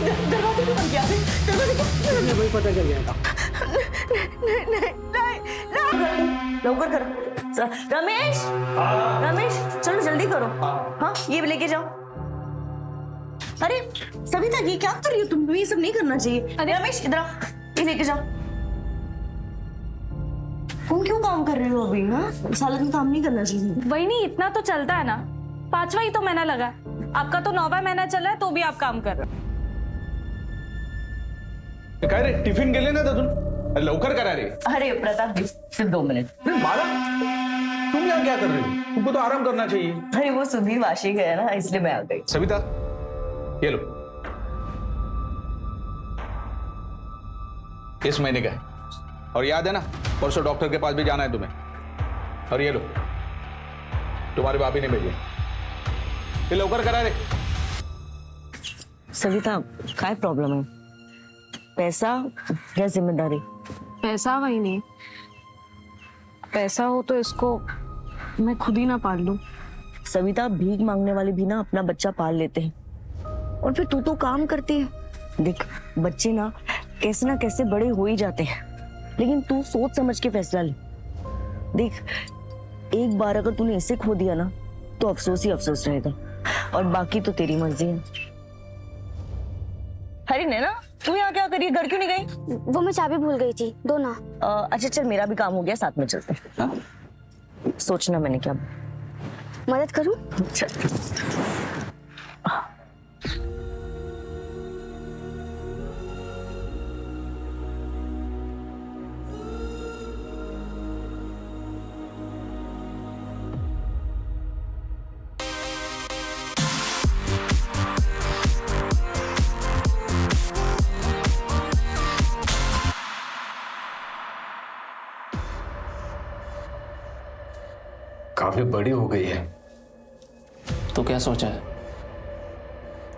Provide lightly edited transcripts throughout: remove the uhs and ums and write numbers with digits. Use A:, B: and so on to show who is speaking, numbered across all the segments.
A: दरवाजे क्यों बंद किया आपने? दरवाजे क्यों?
B: मुझे वही पता चल गया था।
A: नहीं, लवकर करो। रमेश, रमेश चलो जल्दी करो। हाँ ये भी लेके जाओ। अरे सविता ये क्या कर रही हो तुम? ये सब नहीं करना चाहिए। अरे रमेश इधर आओ, ये लेके जाओ। तुम क्यों काम कर रहे हो अभी? हाँ इस हालत में काम नहीं करना चाहिए।
C: वही नहीं, इतना तो चलता है ना, 5वां ही तो महीना लगा है। आपका तो 9वां महीना चल रहा है तो भी आप काम कर रहे हो।
D: काय रे टिफिन गेले ना अजून? अरे लवकर करा रे।
A: अरे प्रताप जी सिर्फ 2 मिनट।
D: नहीं माला, तुम यहाँ क्या कर रही हो? तुमको तो आराम करना चाहिए।
A: अरे वो सुधीर वाशी गया ना इसलिए मैं आ गई।
D: सविता ये लो, इस महीने का है। और याद है ना परसों डॉक्टर के पास भी जाना है तुम्हें। और ये लो तुम्हारे भाभी ने भेजे, ये लवकर करा रे।
A: सविता काय प्रॉब्लम है? पैसा या जिम्मेदारी?
C: पैसा वही नहीं, पैसा हो तो इसको मैं खुद ही ना पाल लूं।
A: सविता भीख मांगने वाले भी ना अपना बच्चा पाल लेते हैं और फिर तू तो काम करती है। देख बच्चे ना कैसे बड़े हो ही जाते हैं, लेकिन तू सोच समझ के फैसला ले। देख एक बार अगर तूने इसे खो दिया ना तो अफसोस ही अफसोस रहेगा, और बाकी तो तेरी मर्जी है। अरे नैना तू यहाँ क्या करी? घर क्यों नहीं गई?
E: वो मैं चाबी भूल गई थी, दो ना।
A: अच्छा चल मेरा भी काम हो गया, साथ में चलते हैं। सोचना मैंने क्या
E: मदद करूं?
A: चल।
F: काफी बड़ी हो गई है।
G: तो क्या सोचा है?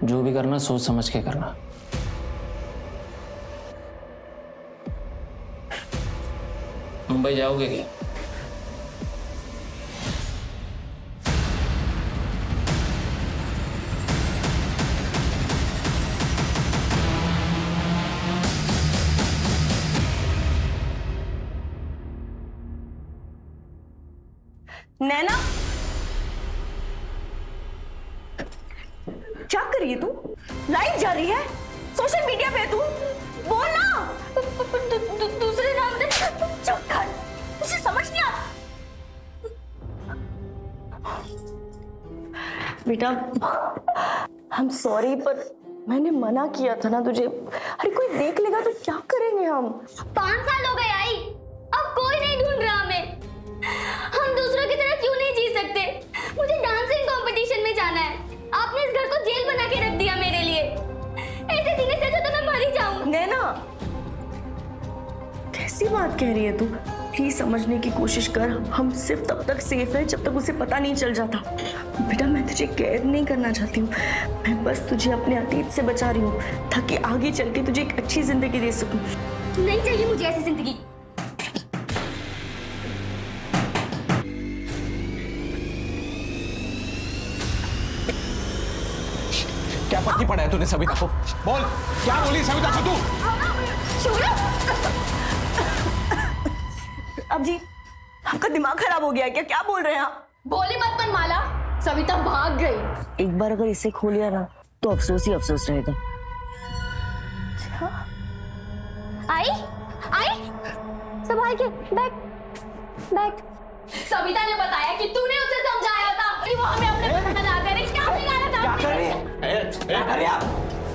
G: जो भी करना सोच समझ के करना। मुंबई जाओगे क्या?
A: नैना क्या कर रही है तू? लाइव जा रही है सोशल मीडिया पे। तू बोल ना। दूसरे नाम से चुप कर, तुझे समझ नहीं आता? बेटा आई एम सॉरी पर मैंने मना किया था ना तुझे। अरे कोई देख लेगा तो क्या करेंगे हम?
E: 5 साल हो गए आई, अब कोई नहीं ढूंढ रहा हमें। हम दूसरों की तरह क्यों नहीं जी सकते? मुझे डांसिंग कंपटीशन में जाना है। आपने इस घर को जेल बना के रख दिया मेरे लिए। ऐसे जीने से अच्छा तो मैं मर ही जाऊं।
A: नैना कैसी बात कह रही है तू? प्लीज समझने की कोशिश कर। हम सिर्फ तब तक सेफ है जब तक उसे पता नहीं चल जाता। बेटा मैं तुझे कैद नहीं करना चाहती हूँ, मैं बस तुझे अपने अतीत से बचा रही हूँ ताकि आगे चल के तुझे एक अच्छी जिंदगी दे सकूं।
E: नहीं चाहिए मुझे ऐसी जिंदगी।
D: क्या पट्टी पड़ा है तूने सविता को? बोल क्या बोली सविता को तू?
A: अब जी आपका दिमाग खराब हो गया क्या? क्या बोल रहे हैं आप?
C: बोली मत माला, सविता भाग गई।
A: एक बार अगर इसे खो लिया ना तो अफसोस ही अफसोस रहेगा।
E: आई आई संभाल के बैठ बैठ।
C: सविता ने बताया कि तूने उसे समझाया था कि वो हमें अपने घर ना करे। क्या बिगाड़ा था?
D: क्या कर रही है? अरे आप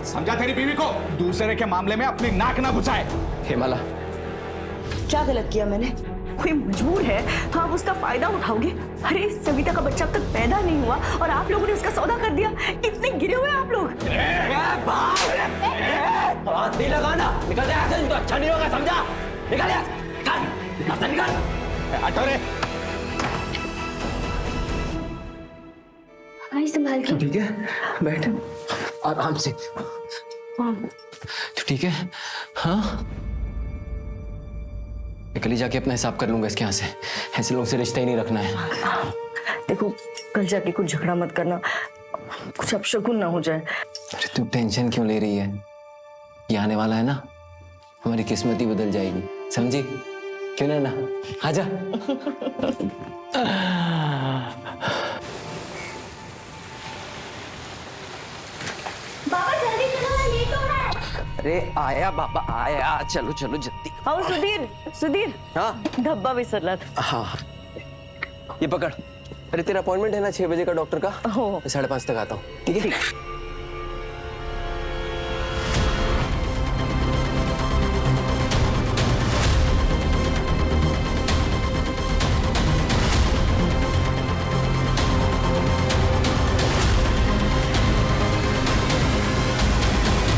D: समझा तेरी बीवी को दूसरे के मामले में अपनी नाक ना घुसाए।
G: हेमाला
A: क्या गलत किया मैंने? कोई मजबूर है तो आप उसका फायदा उठाओगे? अरे सविता का बच्चा अब तक पैदा नहीं हुआ और आप लोगों ने उसका सौदा कर दिया। कितने गिरे हुए आप लोग।
F: हाथ नहीं लगाना, निकल जा ऐसे तो अच्छा नहीं होगा, समझा? निकल जा, निकल, निकल।
D: हटो रे।
E: आई संभाल के।
F: ठीक है, बैठ आराम से।
G: तो ठीक है? हाँ मैं कल ही जाके अपना हिसाब कर लूंगा इसके यहाँ से। ऐसे लोग से रिश्ता ही नहीं रखना है।
A: देखो कल जाके कुछ झगड़ा मत करना, कुछ अपशगुन ना हो जाए।
G: अरे तू टेंशन क्यों ले रही है?
F: ये आने वाला है ना, हमारी किस्मत ही बदल जाएगी, समझी? क्यों ना आजा।
E: बाबा जल्दी चलो ना, लेट हो रहा है।
F: अरे आया बाबा आया, चलो चलो जल्दी।
A: आओ सुधीर, सुधीर
F: हाँ
A: धब्बा विसरला था।
F: हाँ ये पकड़। अरे तेरा अपॉइंटमेंट है ना 6 बजे का डॉक्टर का,
A: हो।
F: मैं 5:30 तक आता हूँ, ठीक है?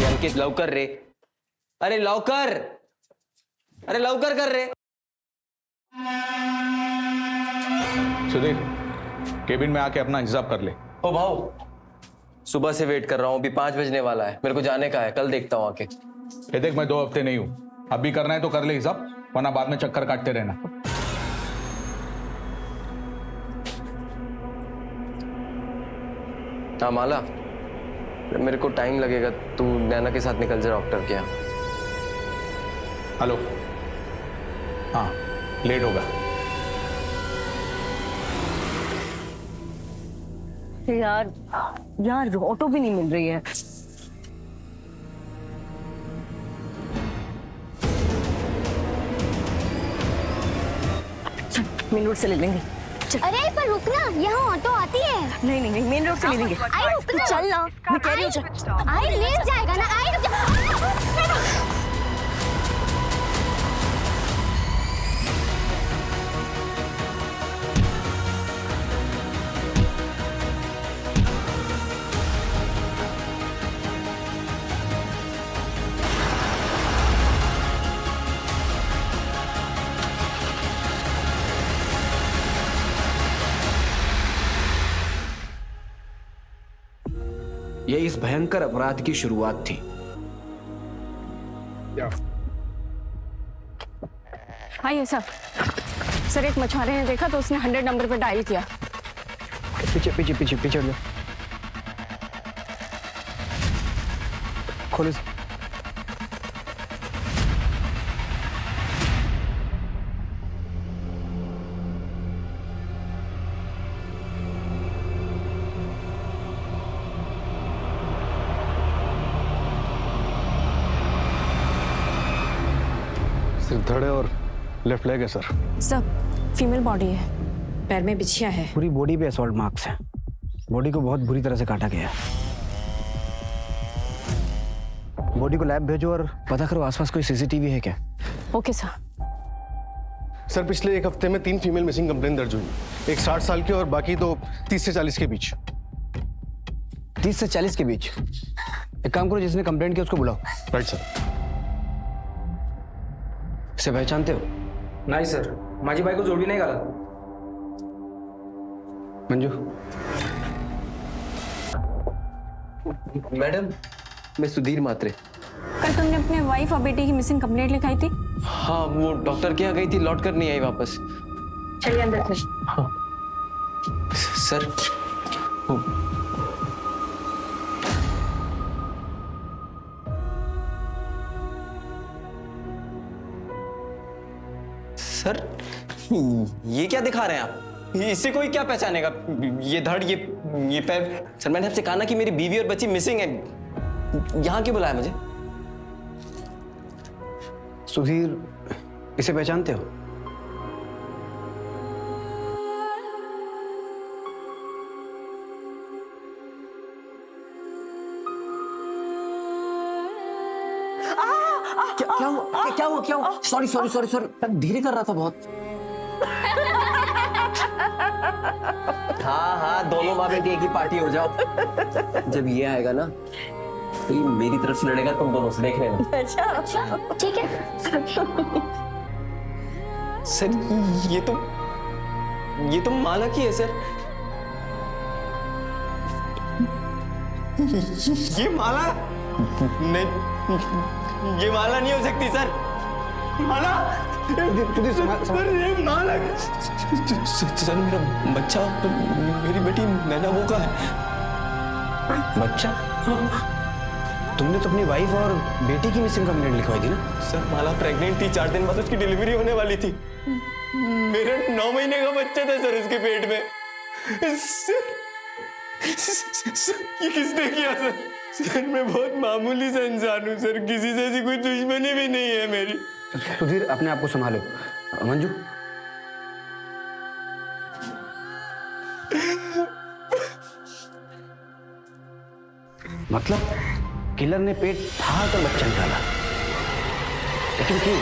F: अंकित लवकर रे, अरे लवकर, अरे लवकर कर रे।
D: सुधीर, केबिन में आके अपना इंतजाम कर ले।
F: ओ भाऊ, सुबह से वेट कर रहा हूँ, अभी 5 बजने वाला है, मेरे को जाने का है, कल देखता हूँ आके।
D: ये देख, मैं 2 हफ्ते नहीं हूं, अभी करना है तो कर ले हिसाब, वरना बाद में चक्कर काटते रहना।
F: हाँ माला, मेरे को टाइम लगेगा, तू नैना के साथ निकल जा डॉक्टर के यहाँ।
D: हेलो, हाँ लेट होगा।
A: यार यार ऑटो भी नहीं मिल रही है। चल मेन रोड से ले लेंगे।
E: अरे पर रुकना, यहाँ ऑटो आती है।
A: नहीं नहीं नहीं, मेन रोड से ले लेंगे।
E: आई रुकना,
A: चल ना, मैं कह रही हूँ चल।
E: आई ले जाएगा ना, आई रुक जा।
B: ये इस भयंकर अपराध की शुरुआत थी।
H: आइए सर। सर एक मछुआरे ने देखा तो उसने 100 नंबर पर डायल किया।
B: पीछे पीछे पीछे पीछे लो। खोलो।
I: सिर्फ धड़े और लेफ्ट लेग है सर।
H: सब फीमेल बॉडी है, पैर में बिछिया है।
B: पूरी बॉडी पे असॉल्ट मार्क्स हैं। बॉडी को बहुत बुरी तरह से काटा गया है। बॉडी को लैब भेजो और पता करो आसपास कोई सीसीटीवी है क्या।
H: Okay sir.
I: सर पिछले 1 हफ्ते में 3 फीमेल मिसिंग कंप्लेन दर्ज हुई। एक 60 साल की और बाकी तो 30 से 40 के बीच।
B: 30 से 40 के बीच। एक काम करो, जिसने कंप्लेंट किया उसको बुलाओ।
I: Right sir.
B: इसे पहचानते हो?
J: नाही सर, माझी बायको जोडली नाही घालत.
B: मंजू,
F: मैडम मैं सुधीर मात्रे।
H: कल तुमने अपने वाइफ और बेटी की मिसिंग कंप्लेंट लिखाई थी।
F: हाँ वो डॉक्टर के यहाँ गई थी, लौट कर नहीं आई वापस।
H: चलिए अंदर से।
F: हाँ सर सर ये क्या दिखा रहे हैं आप? इससे कोई क्या पहचानेगा? ये धड़, ये पैर। सर मैंने आपसे कहा ना कि मेरी बीवी और बच्ची मिसिंग है। यहाँ क्यों बुलाया मुझे?
B: सुधीर, इसे पहचानते हो? क्या हुआ? सॉरी धीरे कर रहा था बहुत। हाँ दोनों माँ बेटी एक ही पार्टी हो जाओ। जब ये आएगा ना तो ये मेरी तरफ से लड़ेगा, तुम दोनों से देख लेना।
E: अच्छा ठीक है।
F: सर ये तो माला की है सर। ये माला नहीं, ये माला नहीं हो सकती सर। माला सर, ये माला। सर मेरा बच्चा, मेरी बेटी नैना वो का है।
B: बच्चा?
F: तुमने तो अपनी वाइफ और बेटी की मिसिंग कंप्लेंट लिखवाई थी ना? सर माला प्रेग्नेंट थी, 4 दिन बाद उसकी डिलीवरी होने वाली थी। मेरा 9 महीने का बच्चा था सर उसके पेट में। सर, ये किसने किया सर? सर मैं बहुत मामूली सा इंसान हूँ सर, किसी से ऐसी कोई दुश्मनी भी नहीं है मेरी।
J: सुधीर अपने आप को संभालो। मंजू मतलब किलर ने पेट फाड़ कर बच्चा निकाला, लेकिन क्यों?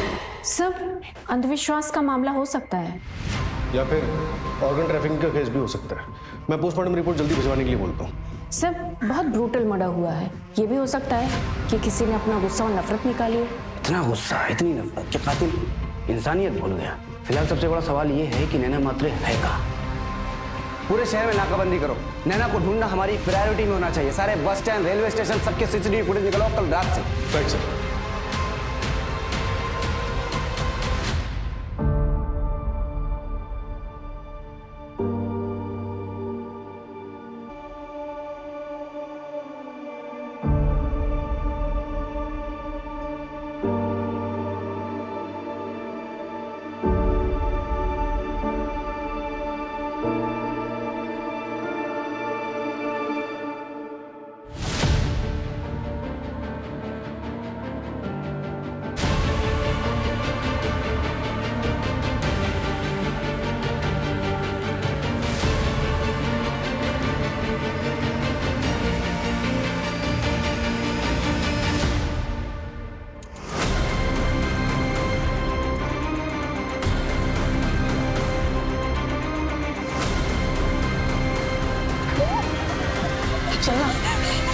H: सब अंधविश्वास का मामला हो सकता है
I: या फिर ऑर्गन ट्रैफिकिंग का केस भी हो सकता है। मैं पोस्टमार्टम रिपोर्ट जल्दी भिजवाने के लिए बोलता हूँ।
H: सब बहुत ब्रूटल मर्डर हुआ है। ये भी हो सकता है कि किसी ने अपना गुस्सा और नफरत निकाली हो।
J: इतना गुस्सा, इतनी नफरत कि कातिल इंसानियत भूल गया। फिलहाल सबसे बड़ा सवाल ये है कि नैना मात्रे है कहाँ? पूरे शहर में नाकाबंदी करो। नैना को ढूंढना हमारी प्रायोरिटी में होना चाहिए। सारे बस स्टैंड, रेलवे स्टेशन, सबके सीसीटीवी फुटेज निकालो कल रात से।
I: Right sir.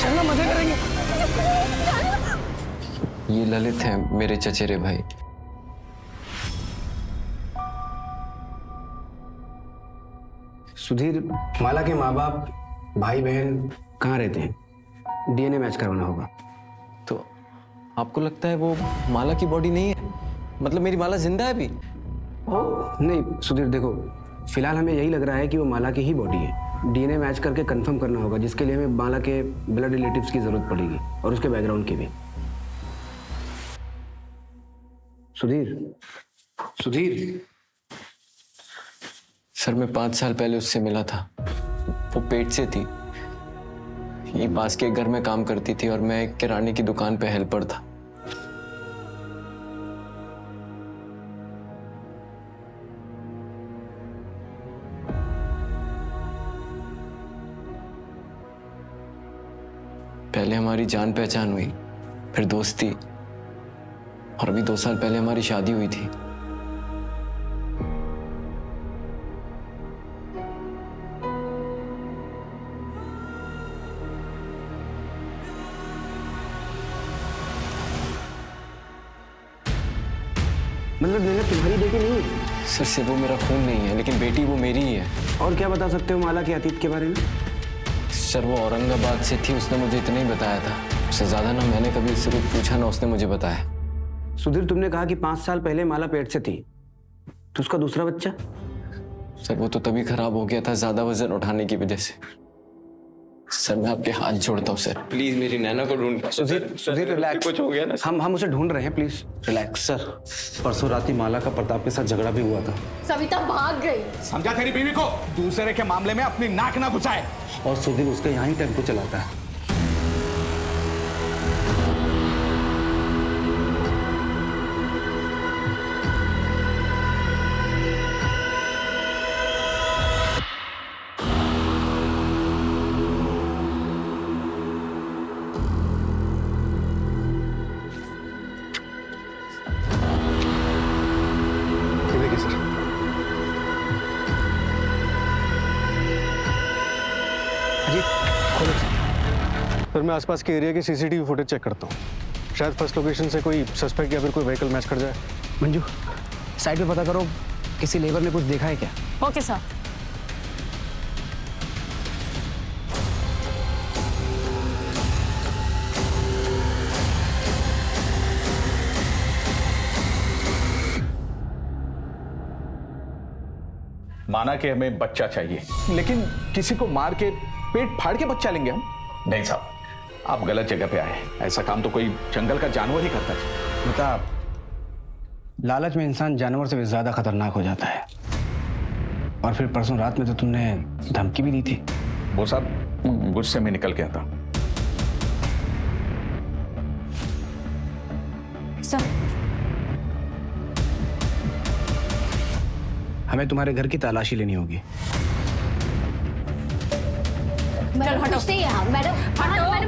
F: चलना मजे करेंगे।
B: ये ललित है, मेरे चचेरे भाई।
J: सुधीर, माला के माँ बाप, भाई बहन कहाँ रहते हैं? डीएनए मैच करवाना होगा।
F: तो आपको लगता है वो माला की बॉडी नहीं है? मतलब मेरी माला जिंदा है अभी?
J: नहीं सुधीर देखो, फिलहाल हमें यही लग रहा है कि वो माला की ही बॉडी है। डीएनए मैच करके कंफर्म करना होगा, जिसके लिए हमें माला के ब्लड रिलेटिव्स की जरूरत पड़ेगी और उसके बैकग्राउंड की भी। सुधीर
F: सर मैं 5 साल पहले उससे मिला था। वो पेट से थी, ये पास के एक घर में काम करती थी और मैं एक किराने की दुकान पे हेल्पर था। पहले हमारी जान पहचान हुई, फिर दोस्ती, और अभी 2 साल पहले हमारी शादी हुई थी।
J: मतलब नैना तुम्हारी बेटी नहीं है?
F: सर से वो मेरा खून नहीं है, लेकिन बेटी वो मेरी ही है।
J: और क्या बता सकते हो माला के अतीत के बारे में?
F: सर वो औरंगाबाद से थी, उसने मुझे इतना ही बताया था। उससे ज्यादा ना मैंने कभी उससे कुछ पूछा ना उसने मुझे बताया।
J: सुधीर, तुमने कहा कि 5 साल पहले माला पेट से थी, तो उसका दूसरा बच्चा?
F: सर वो तो तभी खराब हो गया था, ज्यादा वजन उठाने की वजह से। सर मैं आपके हाथ जोड़ता हूँ सर, प्लीज मेरी नैना को ढूंढ।
J: सुधीर रिलैक्स,
F: कुछ हो गया ना?
J: हम उसे ढूंढ रहे हैं, प्लीज रिलैक्स।
K: सर परसों रात ही माला का प्रताप के साथ झगड़ा भी हुआ था।
E: सविता भाग गई।
D: समझा तेरी बीवी को, दूसरे के मामले में अपनी नाक ना घुसाए।
K: और सुधीर उसका यहाँ ही टेम्पो चलाता है।
I: देखिए सर, सर मैं आसपास के एरिया के सीसीटीवी फुटेज चेक करता हूँ। शायद फर्स्ट लोकेशन से कोई सस्पेक्ट या फिर कोई व्हीकल मैच कर जाए।
J: मंजू, साइड पे पता करो, किसी लेबर ने कुछ देखा है क्या?
H: Okay sir.
D: माना कि हमें बच्चा चाहिए, लेकिन किसी को मार के पेट फाड़ के बच्चा लेंगे हम? नहीं साहब, आप गलत जगह पे आए। ऐसा काम तो कोई जंगल का जानवर ही करता है।
J: बता, लालच में इंसान जानवर से भी ज्यादा खतरनाक हो जाता है। और फिर परसों रात में तो तुमने धमकी भी दी थी।
D: वो सब गुस्से में निकल गया था।
H: सर,
J: हमें तुम्हारे घर की तलाशी लेनी होगी।
E: मैडम कुछ नहीं यहाँ। मैडम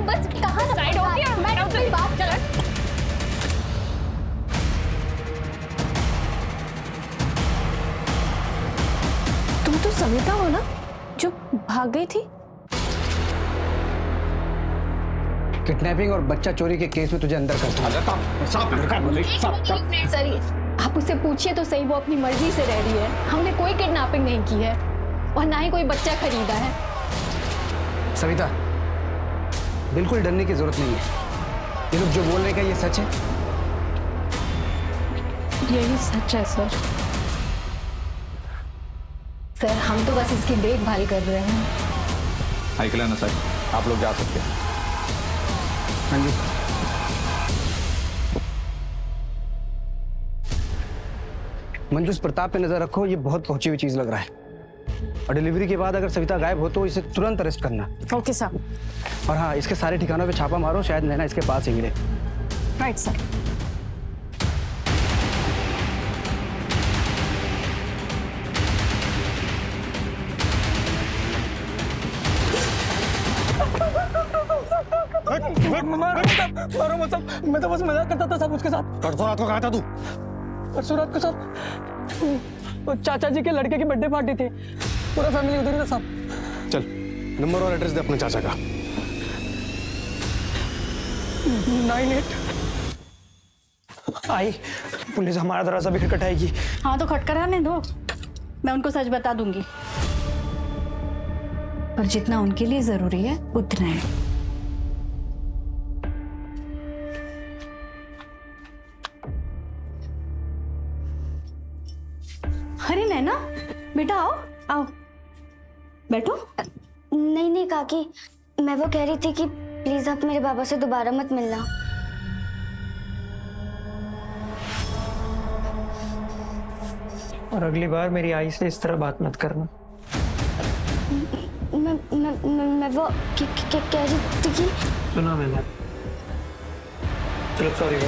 E: बस कहाँ साइड हो गया। मैडम कोई बात चल।
H: तुम तो सविता हो ना जो भाग गई थी?
J: किडनैपिंग और बच्चा चोरी के केस में तुझे अंदर कर
E: सर आप उससे पूछिए तो सही, वो अपनी मर्जी से रह रही है। हमने कोई किडनैपिंग नहीं की है और ना ही कोई बच्चा खरीदा है।
J: सविता, बिल्कुल डरने की जरूरत नहीं है। ये लोग जो बोल रहे हैं, ये सच है?
H: यही सच है सर।
E: सर हम तो बस इसकी देखभाल कर रहे हैं।
D: आइकला ना सर, आप लोग जा सकते हैं।
J: हाँ जी। मंजू, इस प्रताप पे नजर रखो, ये बहुत पहुंची हुई चीज लग रहा है। और डिलीवरी के बाद अगर सविता गायब हो तो इसे तुरंत अरेस्ट करना।
H: Okay sir.
J: और हाँ, इसके सारे ठिकानों पे छापा मारो, शायद नैना इसके पास ही मिले।
H: Right sir.
F: मारो मत साहब, मैं तो बस मजाक करता था साहब उसके साथ।
I: परसों रात को कहा था तू?
F: परसों रात को साहब वो चाचा जी के लड़के की बर्थडे पार्टी थी, पूरा फैमिली उधर ही था साहब।
I: चल, नंबर और एड्रेस दे अपने चाचा का।
F: 98 आई पुलिस हमारा दरवाजा भी खटखटाएगी।
C: हाँ तो खटखटाने दो, मैं उनको सच बता दूंगी। पर जितना उनके लिए जरूरी है उतना है। अरे नैना बेटा, आओ आओ बैठो।
E: नहीं काकी, मैं वो कह रही थी कि प्लीज आप मेरे बाबा से दोबारा मत मिलना।
F: और अगली बार मेरी आई से इस तरह बात मत करना।
E: मैं वो कह रही थी कि
F: सुना मैंने। चलो सॉरी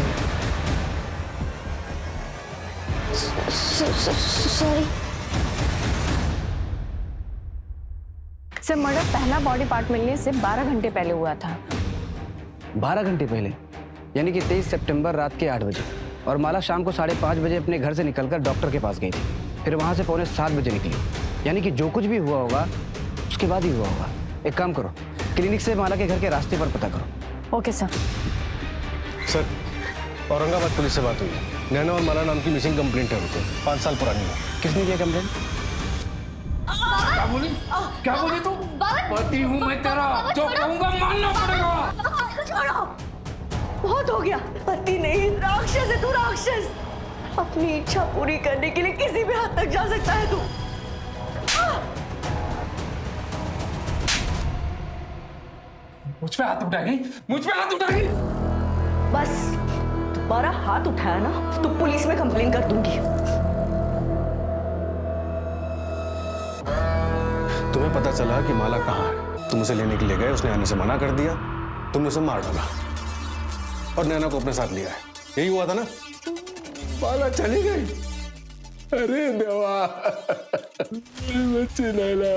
E: सॉरी।
H: सर, मर्डर पहला बॉडी पार्ट मिलने से 12 घंटे पहले हुआ था।
J: 12 घंटे पहले, यानी कि 23 सितंबर रात के 8 बजे। और माला शाम को 5:30 बजे अपने घर से निकलकर डॉक्टर के पास गई थी। फिर वहां से 6:45 बजे निकली। यानी कि जो कुछ भी हुआ होगा उसके बाद ही हुआ होगा। एक काम करो, क्लिनिक से माला के घर के रास्ते पर पता करो।
H: Okay sir.
I: Sir, Aurangabad police से बात हुई। नैना और माला नाम की मिसिंग कंप्लेंट है उनको, 5 साल पुरानी है।
J: किसने किया कंप्लेंट?
K: क्या बोली तू? पति हूँ मैं तेरा, जो कहूँगा मानना पड़ेगा।
A: छोड़ो, बहुत हो गया। पति नहीं, राक्षस है तू, राक्षस। अपनी इच्छा पूरी करने के लिए किसी भी हद तक जा सकता है तू।
K: मुझ पे हाथ उठाएगी, मुझ पे हाथ उठाएगी।
A: बस दोबारा हाथ उठाया ना तो पुलिस में कंप्लेन कर दूंगी।
I: तुम्हें पता चला कि माला कहाँ है, तुम उसे लेने के लिए गए, उसने आने से मना कर दिया, तुमने उसे मार डाला और नैना को अपने साथ लिया है। यही हुआ था ना?
K: माला चली गई। अरे देवा, बच्ची नैना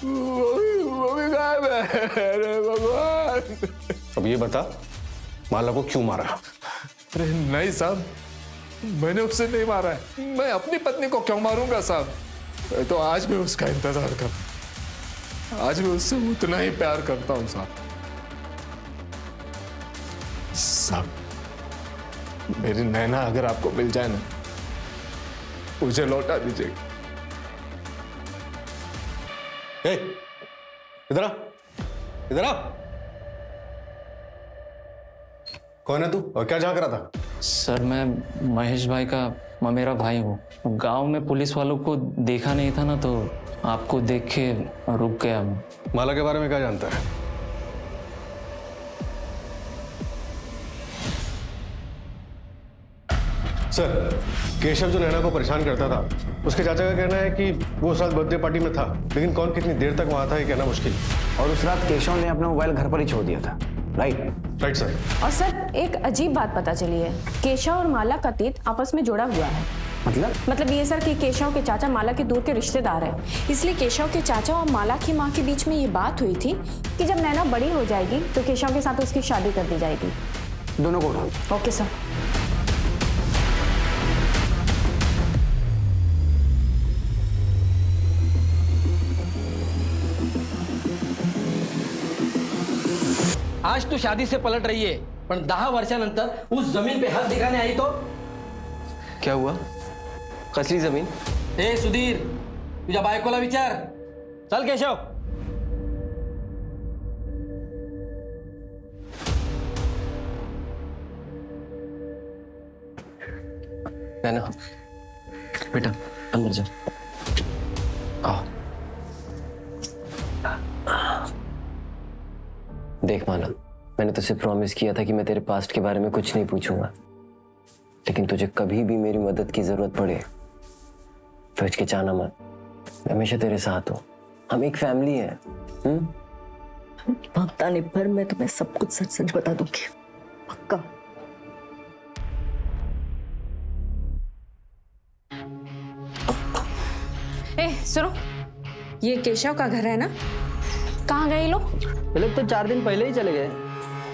K: वो भी गायब है। अरे भगवान।
I: अब ये बता, माला को क्यों मारा?
K: अरे नहीं साहब, मैंने उसे नहीं मारा है। मैं अपनी पत्नी को क्यों मारूंगा साहब? मैं तो आज भी उसका इंतजार कर, आज भी उससे उतना ही प्यार करता हूं साहब। साहब, मेरी नैना अगर आपको मिल जाए ना, मुझे लौटा दीजिएगा।
I: इधर आ, इधर आ। कौन है तू और क्या झांक रहा था?
G: सर, मैं महेश भाई का मेरा भाई हूँ। गांव में पुलिस वालों को देखा नहीं था ना, तो आपको देख के रुक गया।
I: माला के बारे में क्या जानता है? सर, केशव जो नैना को परेशान करता था, उसके चाचा का कहना है कि वो उस रात बर्थडे पार्टी में था, लेकिन कौन कितनी देर तक वहां था ये कहना मुश्किल।
J: और उस रात केशव ने अपना मोबाइल घर पर ही छोड़ दिया था, राइट
I: सर।
H: और सर एक अजीब बात पता चली है, केशव और माला का तीत आपस में जुड़ा हुआ है। मतलब ये सर कि केशव के चाचा माला के दूर के रिश्तेदार हैं, इसलिए केशव के चाचा और माला की माँ के बीच में ये बात हुई थी कि जब नैना बड़ी हो जाएगी तो केशव के साथ उसकी शादी कर दी जाएगी।
J: दोनों को उठाओ।
H: Okay sir.
L: आज तू शादी से पलट रही है, पण 10 वर्षानंतर उस जमीन पे हात दिखाने आई तो
F: क्या हुआ? कसली जमीन?
L: ए सुधीर, तुझ्या बायकोला विचार. चल केशव.
F: नैना, बेटा अंदर जा। आओ। देख माला, मैंने तुझसे प्रॉमिस किया था कि मैं तेरे पास्ट के बारे में कुछ नहीं पूछूंगा, लेकिन तुझे कभी भी मेरी मदद की जरूरत पड़े तो हिचकिचाना मत। मैं हमेशा तेरे साथ हूं, हम एक फैमिली है।
A: वक्त आने पर मैं तुम्हें सब कुछ सच सच बता दूंगी, पक्का।
H: सुनो, ये केशव का घर है ना? कहाँ गए लोग?
L: ये लोग तो 4 दिन पहले ही चले गए।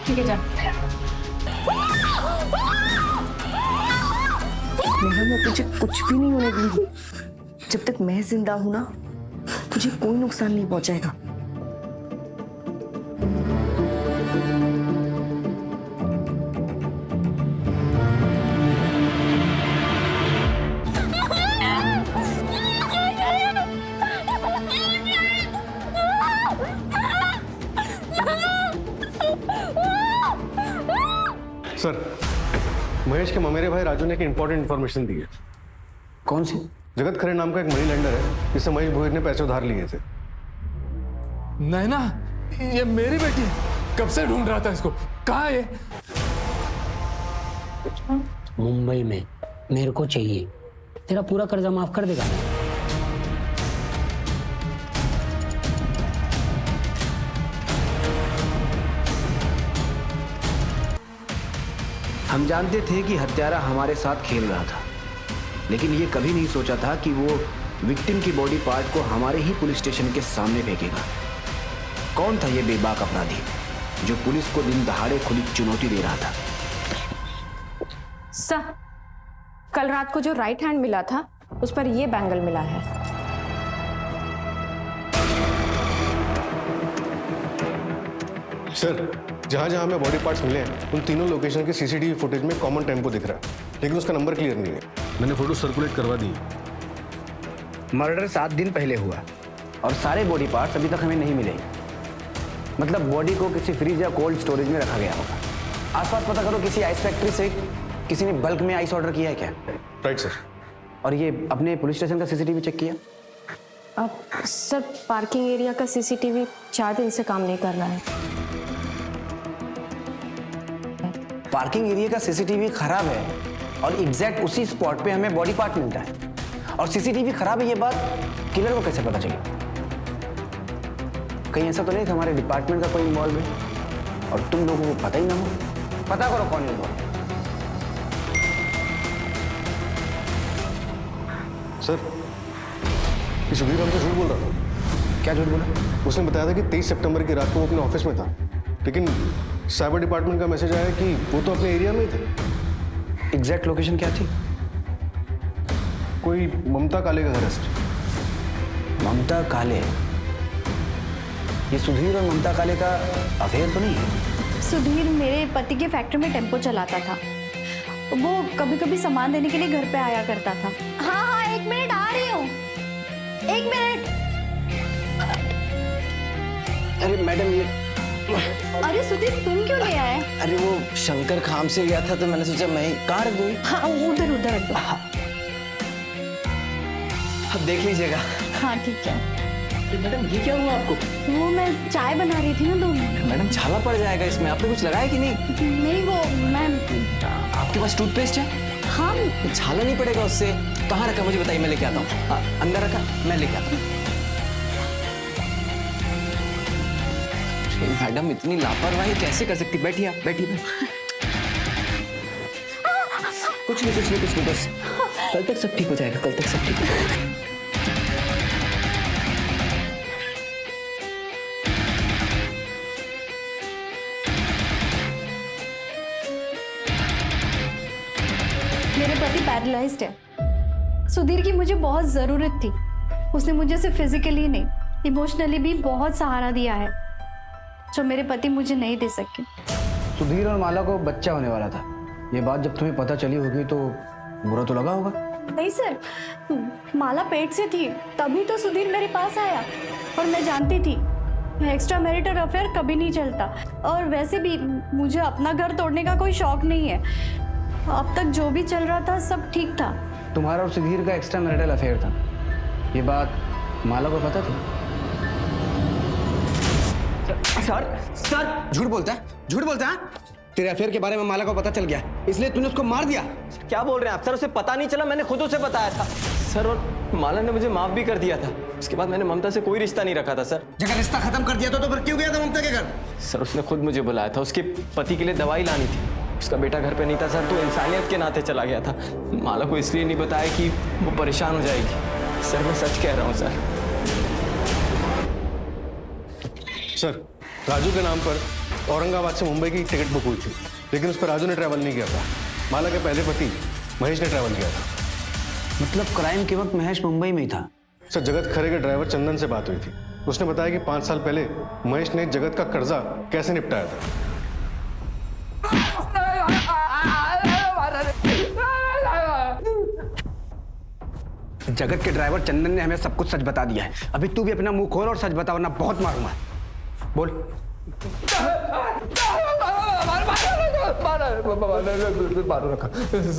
H: ठीक है, जा।
A: मैं तुझे कुछ भी नहीं होने दूंगी। जब तक मैं जिंदा हूं ना, तुझे कोई नुकसान नहीं पहुंचाएगा।
I: सर, महेश के ममेरे भाई राजू ने एक इंपॉर्टेंट इन्फॉर्मेशन दी है।
J: कौन सी?
I: जगत खरे नाम का एक मनी लेंडर है, जिससे महेश भोईर ने पैसे उधार लिए थे।
K: नैना, ये मेरी बेटी है। कब से ढूंढ रहा था इसको, कहाँ है ये?
L: मुंबई में। मेरे को चाहिए। तेरा पूरा कर्जा माफ कर देगा।
J: हम जानते थे कि हत्यारा हमारे साथ खेल रहा था, लेकिन ये कभी नहीं सोचा था कि वो विक्टिम की बॉडी पार्ट को हमारे ही पुलिस स्टेशन के सामने फेंकेगा। कौन था ये बेबाक अपराधी जो पुलिस को दिन दहाड़े खुली चुनौती दे रहा था?
H: सर, कल रात को जो राइट हैंड मिला था उस पर ये बैंगल मिला है।
I: सर, जहां जहां हमें बॉडी पार्ट्स मिले हैं, उन तीनों लोकेशन के सीसीटीवी फुटेज में कॉमन टेम्पो दिख रहा है, लेकिन उसका नंबर क्लियर नहीं है। मैंने फोटो सर्कुलेट करवा दी।
J: मर्डर 7 दिन पहले हुआ और सारे बॉडी पार्ट्स अभी तक हमें नहीं मिले। मतलब बॉडी को किसी फ्रीज या कोल्ड स्टोरेज में रखा गया होगा। आसपास पता करो, किसी आइस फैक्ट्री से किसी ने बल्क में आइस ऑर्डर किया है क्या?
I: Right sir.
J: और ये अपने पुलिस स्टेशन का सीसीटीवी चेक किया?
H: अब सर, पार्किंग एरिया का सीसीटीवी 4 दिन से काम नहीं कर रहा है।
J: पार्किंग एरिया का सीसीटीवी खराब है और एग्जैक्ट उसी स्पॉट पे हमें बॉडी पार्ट मिलता है, और सीसीटीवी खराब है ये बात किलर को कैसे पता चली? कहीं ऐसा तो नहीं कि हमारे डिपार्टमेंट का कोई इन्वॉल्व है और तुम लोगों को पता ही ना हो? पता करो कौन इन्वॉल्व।
I: सर, ये सुधीर हमसे झूठ बोल रहा था।
J: क्या झूठ बोला?
I: उसने बताया था कि 23 सितंबर की रात को वो अपने ऑफिस में था, लेकिन साइबर डिपार्टमेंट का मैसेज आया कि वो तो अपने एरिया में ही थे।
J: एग्जैक्ट लोकेशन क्या थी?
I: कोई ममता काले का घर है सर।
J: ममता काले? ये सुधीर और ममता काले का अफेयर तो नहीं है?
E: सुधीर मेरे पति के फैक्ट्री में टेम्पो चलाता था। वो कभी कभी सामान देने के लिए घर पे आया करता था। हाँ हाँ, 1 मिनट आ रही हूँ, 1 मिनट।
J: अरे मैडम, ये
E: अरे सुधीर, तुम क्यों ले आए?
F: अरे वो शंकर खाम से गया था तो मैंने सोचा मैं कहाँ रख दूँ।
E: हाँ, उधर उधर रख दो।
F: अब देख लीजिएगा।
E: हाँ ठीक है।
L: मैडम, ये क्या हुआ आपको?
E: वो मैं चाय बना रही थी ना, तो
F: मैडम, छाला पड़ जाएगा इसमें। आपने कुछ लगाया कि नहीं?
E: नहीं, वो मैं
F: आपके पास टूथपेस्ट है?
E: हाँ
B: छाला नहीं पड़ेगा उससे। कहाँ रखा मुझे बताइए, मैं लेके आता हूँ। अंदर रखा, मैं लेके आता हूँ। मैडम इतनी लापरवाही कैसे कर सकती? बैठिए आप, बैठिए। कुछ नहीं, बस कल तक सब ठीक हो जाएगा, कल तक सब ठीक हो जाएगा।
M: मेरे पति पैरालाइज्ड है। सुधीर की मुझे बहुत ज़रूरत थी। उसने मुझे सिर्फ फिजिकली नहीं, इमोशनली भी बहुत सहारा दिया है, जो मेरे पति मुझे नहीं दे सके।
J: सुधीर और माला को बच्चा होने वाला था। ये बात जब तुम्हें पता चली होगी तो बुरा तो लगा होगा।
M: नहीं सर, माला पेट से थी तभी तो सुधीर मेरे पास आया, और मैं जानती थी एक्स्ट्रा मैरिटल अफेयर कभी नहीं चलता, और वैसे भी मुझे अपना घर तोड़ने का कोई शौक नहीं है। अब तक जो भी चल रहा था सब ठीक था।
J: तुम्हारा और सुधीर का एक्स्ट्रा मैरिटल अफेयर था, ये बात माला को पता थी? सर झूठ बोलता है। तेरे अफेयर के बारे में माला को पता चल गया, इसलिए तूने उसको मार दिया।
B: क्या बोल रहे हैं आप सर? उसे पता नहीं चला, मैंने खुद उसे बताया था सर, और माला ने मुझे माफ भी कर दिया था। उसके बाद मैंने ममता से कोई रिश्ता नहीं रखा था सर।
J: जगह रिश्ता खत्म कर दिया तो फिर क्यों गया था ममता के घर?
B: सर उसने खुद मुझे बुलाया था, उसके पति के लिए दवाई लानी थी। उसका बेटा घर पे नहीं था सर, तो इंसानियत के नाते चला गया था। माला को इसलिए नहीं बताया कि वो परेशान हो जाएगी। सर मैं सच कह रहा हूँ सर।
I: सर, राजू के नाम पर औरंगाबाद से मुंबई की टिकट बुक हुई थी, लेकिन उस पर राजू ने ट्रैवल नहीं किया था। माला के पहले पति महेश ने ट्रैवल किया था।
J: मतलब क्राइम के वक्त महेश मुंबई में ही था?
I: सर, जगत खरे के ड्राइवर चंदन से बात हुई थी। उसने बताया कि 5 साल पहले महेश ने जगत का कर्जा कैसे निपटाया था।
J: जगत के ड्राइवर चंदन ने हमें सब कुछ सच बता दिया है। अभी तू भी अपना मुंह खोल और सच बता, वरना बहुत मारूंगा। बोल।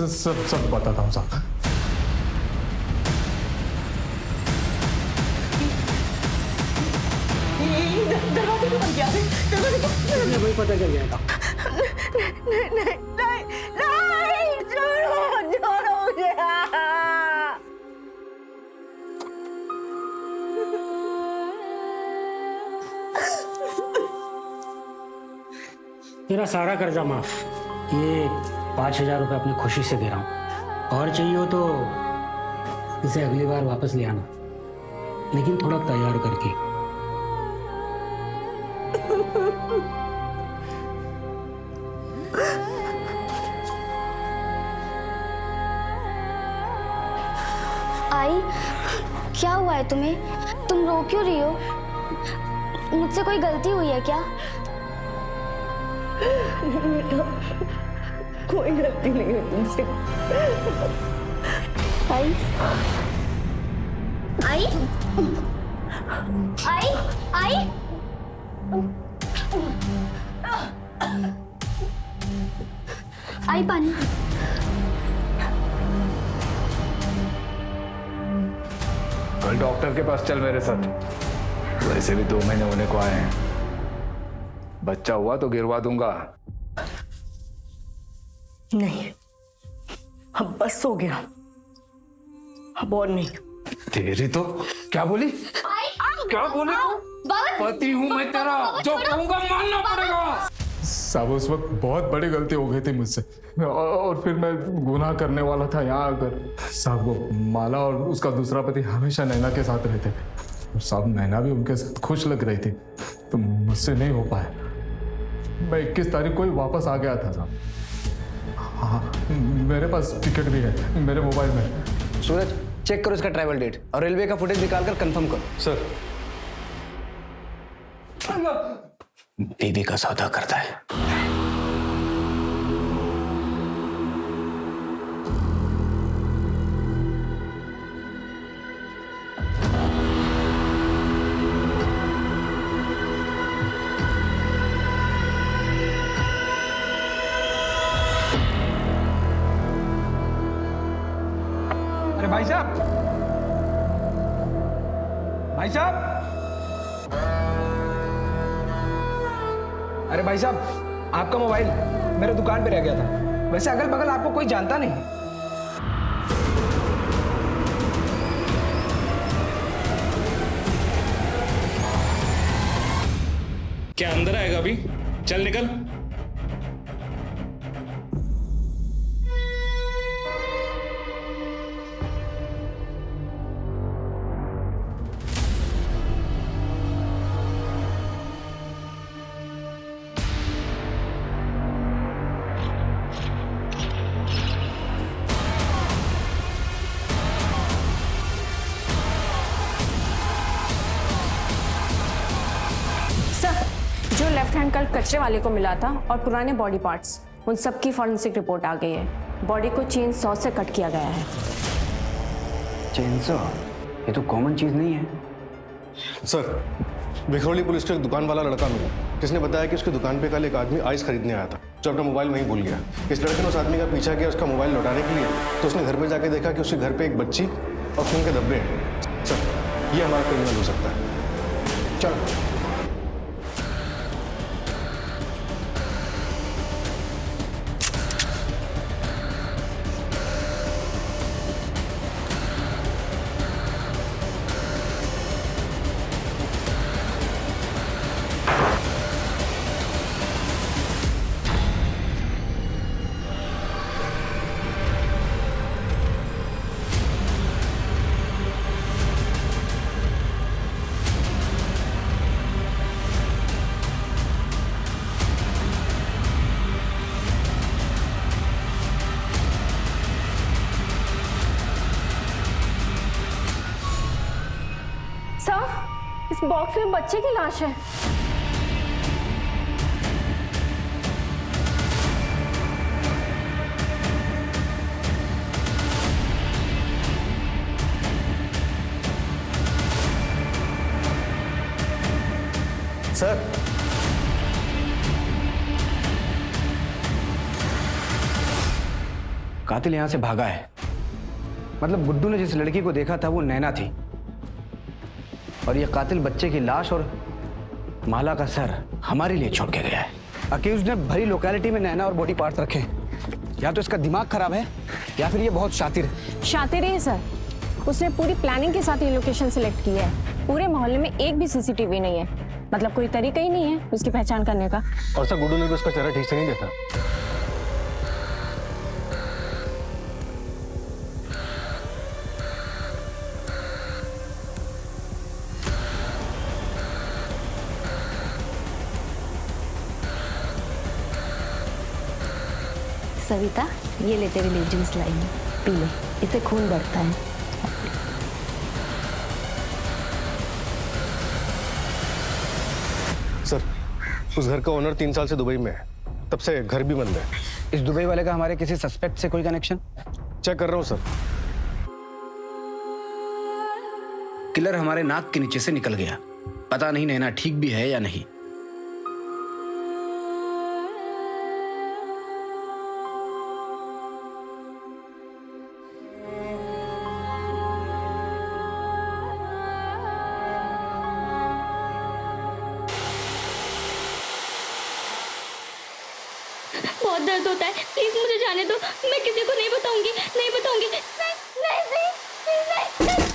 K: सब बताता हूँ साहब।
A: दरवाजे को बंद किया,
J: वही पता चल जाएगा।
A: नहीं, छोड़ो मुझे।
N: तेरा सारा कर्जा माफ। ये 5,000 रुपये अपनी खुशी से दे रहा हूँ, और चाहिए हो तो इसे अगली बार वापस ले आना, लेकिन थोड़ा तैयार करके।
E: आई, क्या हुआ है तुम्हें? तुम रो क्यों रही हो? मुझसे कोई गलती हुई है क्या?
A: बेटा, कोई गलती नहीं है तुमसे।
E: आई, आई, आई, आई, आई पानी।
K: कल डॉक्टर के पास चल मेरे साथ। वैसे भी 2 महीने होने को आए हैं। बच्चा हुआ तो गिरवा दूंगा।
A: नहीं, अब बस हो गया, अब और नहीं।
K: तेरी तो क्या बोली? क्या बोली? पति हूं मैं तेरा, जो कहूंगा मानना पड़ेगा। साहब उस वक्त बहुत बड़ी गलती हो गई थी मुझसे, और फिर मैं गुनाह करने वाला था यहाँ आकर। साहब वो माला और उसका दूसरा पति हमेशा नैना के साथ रहते थे, और साहब नैना भी उनके साथ खुश लग रही थी, तो मुझसे नहीं हो पाया। मैं 21 तारीख को ही वापस आ गया था साहब। हाँ, मेरे पास टिकट भी है मेरे मोबाइल में।
J: सूरज, चेक करो इसका ट्रैवल डेट और रेलवे का फुटेज निकालकर कंफर्म करो।
I: सर,
J: बीवी का सौदा करता है।
L: अरे भाई साहब, भाई साहब, अरे भाई साहब, आपका मोबाइल मेरे दुकान पे रह गया था। वैसे अगल बगल आपको कोई जानता नहीं।
O: क्या अंदर आएगा अभी? चल निकल।
H: जो लेफ्ट हैंड कल कचरे वाले को मिला था और पुराने बॉडी पार्ट्स, उन सब की फॉरेंसिक रिपोर्ट आ गई है। बॉडी को चेन सॉ से कट किया गया है।
J: चेनसॉ? ये तो कॉमन चीज नहीं है।
I: सर, विखरौली पुलिस को एक दुकान वाला लड़का मिला जिसने बताया कि उसकी दुकान पे कल एक आदमी आइस खरीदने आया था जो अपना मोबाइल वहीं भूल गया। इस लड़के ने उस आदमी का पीछा किया उसका मोबाइल लौटाने के लिए, तो उसने घर पे जाके देखा कि उसके घर पे एक बच्ची और खून के धब्बे हैं। सर, ये हमारा क्रिमिनल हो सकता है।
J: चलो।
H: सर, इस बॉक्स में बच्चे की लाश है।
I: सर,
J: कातिल यहां से भागा है। मतलब गुड्डू ने जिस लड़की को देखा था वो नैना थी, और ये कातिल बच्चे की लाश और माला का सर हमारे लिए छोड़ के गया है। अक्यूज ने भरी लोकेलिटी में नैना और बॉडी पार्ट्स रखे। या तो इसका दिमाग खराब है या फिर ये बहुत शातिर है।
H: शातिर है सर, उसने पूरी प्लानिंग के साथ ये लोकेशन सिलेक्ट की है। पूरे मोहल्ले में एक भी सीसीटीवी नहीं है, मतलब कोई तरीका ही नहीं है उसकी पहचान करने का।
I: और सर, गुड्डू ने भी उसका चेहरा ठीक से नहीं देखा।
A: सविता, ये ले तेरे लिए जूस लाई हूं, पी ले, इससे खून बढ़ता है।
I: सर, उस घर का ओनर 3 साल से दुबई में है, तब से घर भी बंद है।
J: इस दुबई वाले का हमारे किसी सस्पेक्ट से कोई कनेक्शन?
I: चेक कर रहा हूँ सर।
J: किलर हमारे नाक के नीचे से निकल गया। पता नहीं नैना ठीक भी है या नहीं।
E: बहुत दर्द होता है, प्लीज मुझे जाने दो। मैं किसी को नहीं बताऊंगी, नहीं बताऊंगी। नहीं नहीं नहीं, नहीं, नहीं।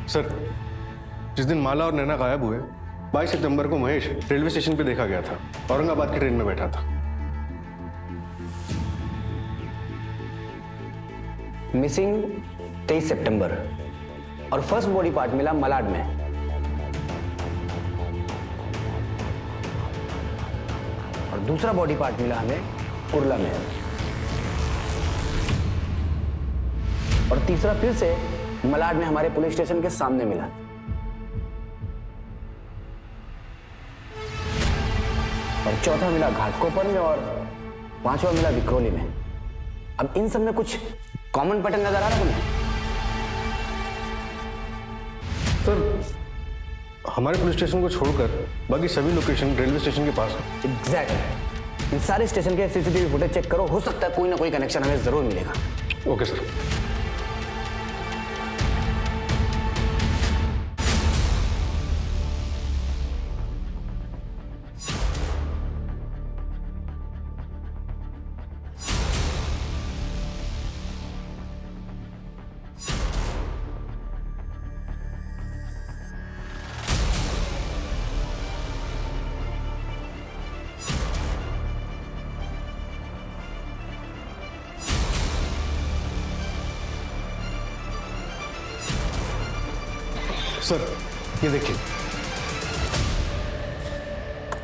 I: सर, जिस दिन माला और नैना गायब हुए 22 सितंबर को महेश रेलवे स्टेशन पे देखा गया था। औरंगाबाद की ट्रेन में बैठा था।
J: मिसिंग 23 सितंबर और फर्स्ट बॉडी पार्ट मिला मलाड में। और दूसरा बॉडी पार्ट मिला हमें उर्ला में। और तीसरा फिर से मलाड में हमारे पुलिस स्टेशन के सामने मिला। और चौथा मिला घाटकोपर में और पांचवा मिला विक्रोली में। अब इन सब में कुछ कॉमन पैटर्न नजर आ रहा है तुम्हें?
I: सर, हमारे पुलिस स्टेशन को छोड़कर बाकी सभी लोकेशन रेलवे स्टेशन के पास है।
J: एग्जैक्टली। इन सारे स्टेशन के सीसीटीवी फुटेज चेक करो, हो सकता है कोई ना कोई कनेक्शन हमें जरूर मिलेगा।
I: Okay sir. सर ये देखिए,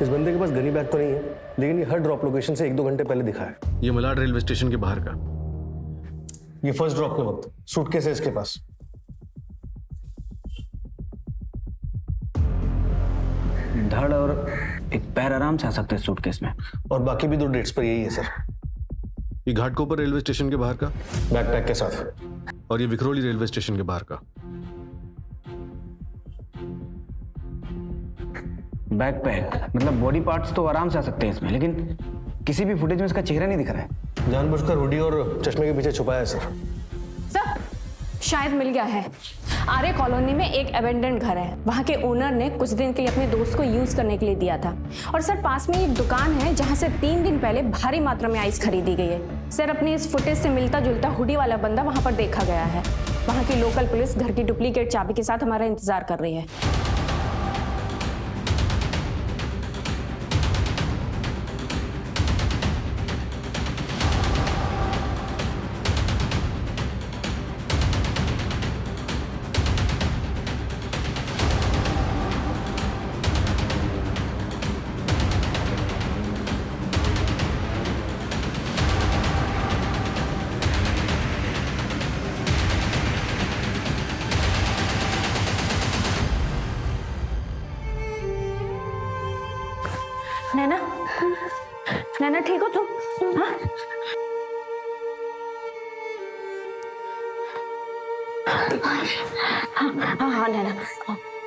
I: इस बंदे के पास गनी बैग तो नहीं है, लेकिन ये हर ड्रॉप लोकेशन से 1-2 घंटे पहले दिखा है। ये मलाड रेलवे स्टेशन के बाहर का। ये फर्स्ट ड्रॉप के वक्त सूटकेस है इसके पास।
J: धड़ और एक पैर आराम से आ सकते हैं सूटकेस में।
I: और बाकी भी 2 डेट्स पर यही है सर। ये घाटकोपर रेलवे स्टेशन के बाहर का बैकपैक के साथ, और ये विखरोली रेलवे स्टेशन के बाहर का।
J: बैकपैक मतलब बॉडी पार्ट्स तो आराम से आ सकते हैं इसमें, लेकिन किसी भी फुटेज में इसका चेहरा नहीं दिख रहा है।
I: जानबूझकर हुडी और चश्मे के पीछे छुपाया है सर।
H: सर शायद मिल गया है। आर्य कॉलोनी में एक एबेंडेंट घर है, वहाँ के ओनर ने कुछ दिन के लिए अपने दोस्त को यूज करने के लिए दिया था। और सर पास में एक दुकान है जहाँ से 3 दिन पहले भारी मात्रा में आइस खरीदी गई है। सर अपनी इस फुटेज से मिलता जुलता हुडी वाला बंदा वहाँ पर देखा गया है। वहाँ की लोकल पुलिस घर की डुप्लीकेट चाबी के साथ हमारा इंतजार कर रही है।
A: नैना, नैना ठीक हो तुम? हाँ? हाँ हाँ नैना।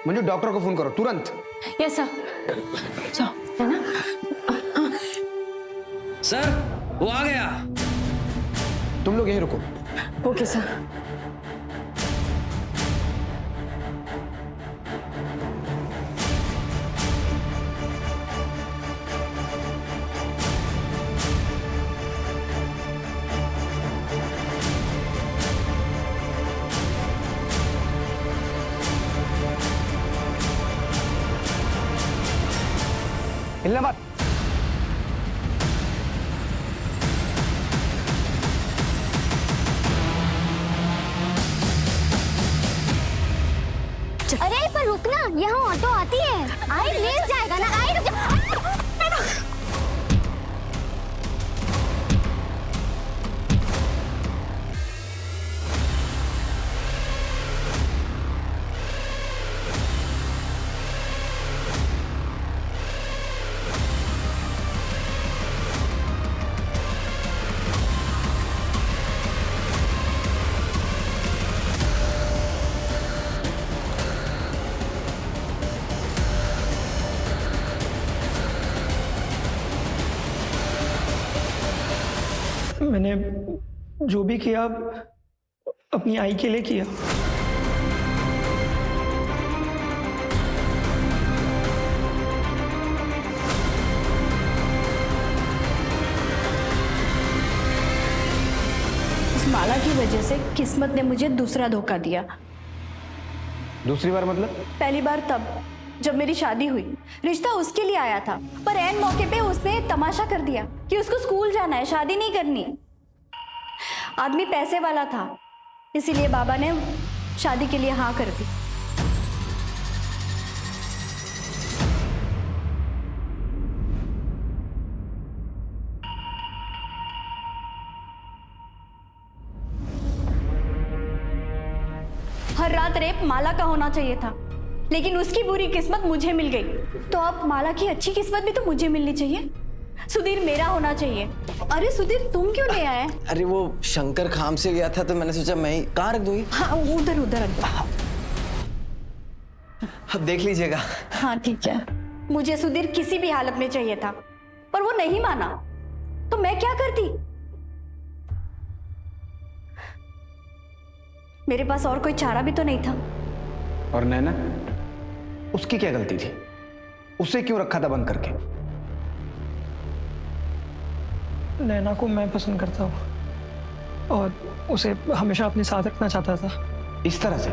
J: मुझे डॉक्टर को फोन करो तुरंत।
H: Yes sir.
A: नैना।
L: सर वो आ गया।
J: तुम लोग यहीं रुको।
H: Okay sir.
J: हिलना मत।
E: अरे पर रुकना, यहाँ ऑटो आती है। आई मिल जाएगा ना। आई रुक जा।
P: मैंने जो भी किया अपनी आई के लिए किया।
M: इस माला की वजह से किस्मत ने मुझे दूसरा धोखा दिया।
J: दूसरी बार मतलब?
M: पहली बार तब जब मेरी शादी हुई। रिश्ता उसके लिए आया था, पर ऐन मौके पे उसने तमाशा कर दिया कि उसको स्कूल जाना है, शादी नहीं करनी। आदमी पैसे वाला था, इसीलिए बाबा ने शादी के लिए हाँ कर दी। हर रात रेप माला का होना चाहिए था, लेकिन उसकी बुरी किस्मत मुझे मिल गई। तो अब माला की अच्छी किस्मत भी तो मुझे मिलनी चाहिए। सुधीर मेरा होना चाहिए। अरे सुधीर तुम क्यों ले आए?
F: अरे वो शंकर खाम से गया था तो मैंने सोचा मैं ही कहाँ रख दूंगी।
M: हाँ उधर उधर रख दो।
F: अब देख लीजिएगा।
M: हाँ ठीक है। मुझे सुधीर किसी भी हालत में चाहिए था, पर वो नहीं माना, तो मैं क्या करती? मेरे पास और कोई चारा भी तो नहीं था।
J: और नैना, उसकी क्या गलती थी? उसे क्यों रखा था बंद करके?
P: नैना को मैं पसंद करता हूँ और उसे हमेशा अपने साथ रखना चाहता था।
J: इस तरह से?